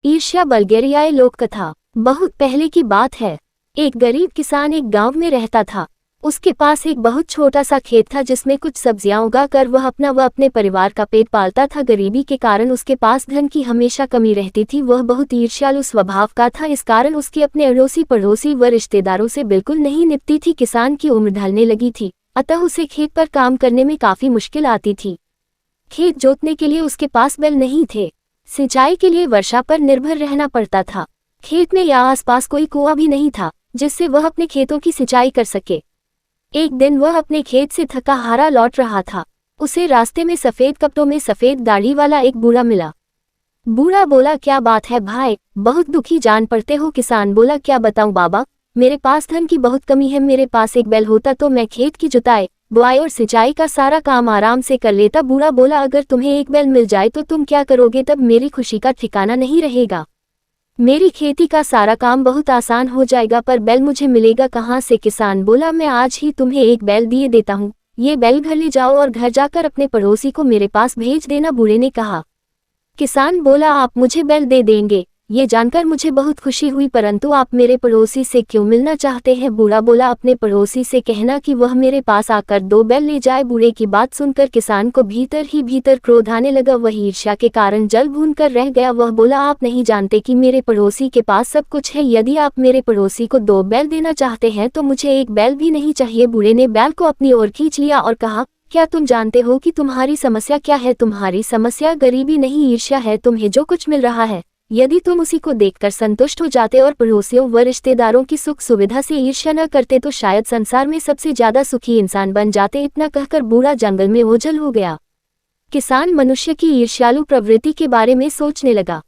ईर्ष्या बल्गेरियाई लोक कथा। बहुत पहले की बात है। एक गरीब किसान एक गांव में रहता था। उसके पास एक बहुत छोटा सा खेत था जिसमें कुछ सब्जियां उगाकर वह अपना व अपने परिवार का पेट पालता था। गरीबी के कारण उसके पास धन की हमेशा कमी रहती थी। वह बहुत ईर्ष्यालु स्वभाव का था। इस कारण उसकी अपने अड़ोसी पड़ोसी व रिश्तेदारों से बिल्कुल नहीं निपटती थी। किसान की उम्र ढलने लगी थी, अतः उसे खेत पर काम करने में काफी मुश्किल आती थी। खेत जोतने के लिए उसके पास बैल नहीं थे। सिंचाई के लिए वर्षा पर निर्भर रहना पड़ता था। खेत में या आसपास कोई कुआं भी नहीं था जिससे वह अपने खेतों की सिंचाई कर सके। एक दिन वह अपने खेत से थका हारा लौट रहा था। उसे रास्ते में सफेद कपड़ों में सफेद दाढ़ी वाला एक बूढ़ा मिला। बूढ़ा बोला, क्या बात है भाई, बहुत दुखी जान पड़ते हो। किसान बोला, क्या बताऊं बाबा, मेरे पास धन की बहुत कमी है। मेरे पास एक बैल होता तो मैं खेत की जुताई बुआई और सिंचाई का सारा काम आराम से कर लेता। बूढ़ा बोला, अगर तुम्हें एक बैल मिल जाए तो तुम क्या करोगे? तब मेरी खुशी का ठिकाना नहीं रहेगा। मेरी खेती का सारा काम बहुत आसान हो जाएगा, पर बैल मुझे मिलेगा कहाँ से? किसान बोला, मैं आज ही तुम्हें एक बैल दिए देता हूँ। ये बैल घर ले जाओ और घर जाकर अपने पड़ोसी को मेरे पास भेज देना, बूढ़े ने कहा। किसान बोला, आप मुझे बैल दे देंगे, ये जानकर मुझे बहुत खुशी हुई, परंतु आप मेरे पड़ोसी से क्यों मिलना चाहते हैं? बूढ़ा बोला, अपने पड़ोसी से कहना कि वह मेरे पास आकर 2 बैल ले जाए। बूढ़े की बात सुनकर किसान को भीतर ही भीतर क्रोध आने लगा। वह ईर्ष्या के कारण जल भून कर रह गया। वह बोला, आप नहीं जानते कि मेरे पड़ोसी के पास सब कुछ है। यदि आप मेरे पड़ोसी को 2 बैल देना चाहते हैं तो मुझे एक बैल भी नहीं चाहिए। बूढ़े ने बैल को अपनी ओर खींच लिया और कहा, क्या तुम जानते हो कि तुम्हारी समस्या क्या है? तुम्हारी समस्या गरीबी नहीं, ईर्ष्या है। तुम्हें जो कुछ मिल रहा है, यदि तुम उसी को देखकर संतुष्ट हो जाते और पड़ोसियों व रिश्तेदारों की सुख सुविधा से ईर्ष्या न करते तो शायद संसार में सबसे ज्यादा सुखी इंसान बन जाते। इतना कहकर बूढ़ा जंगल में ओझल हो गया। किसान मनुष्य की ईर्ष्यालु प्रवृत्ति के बारे में सोचने लगा।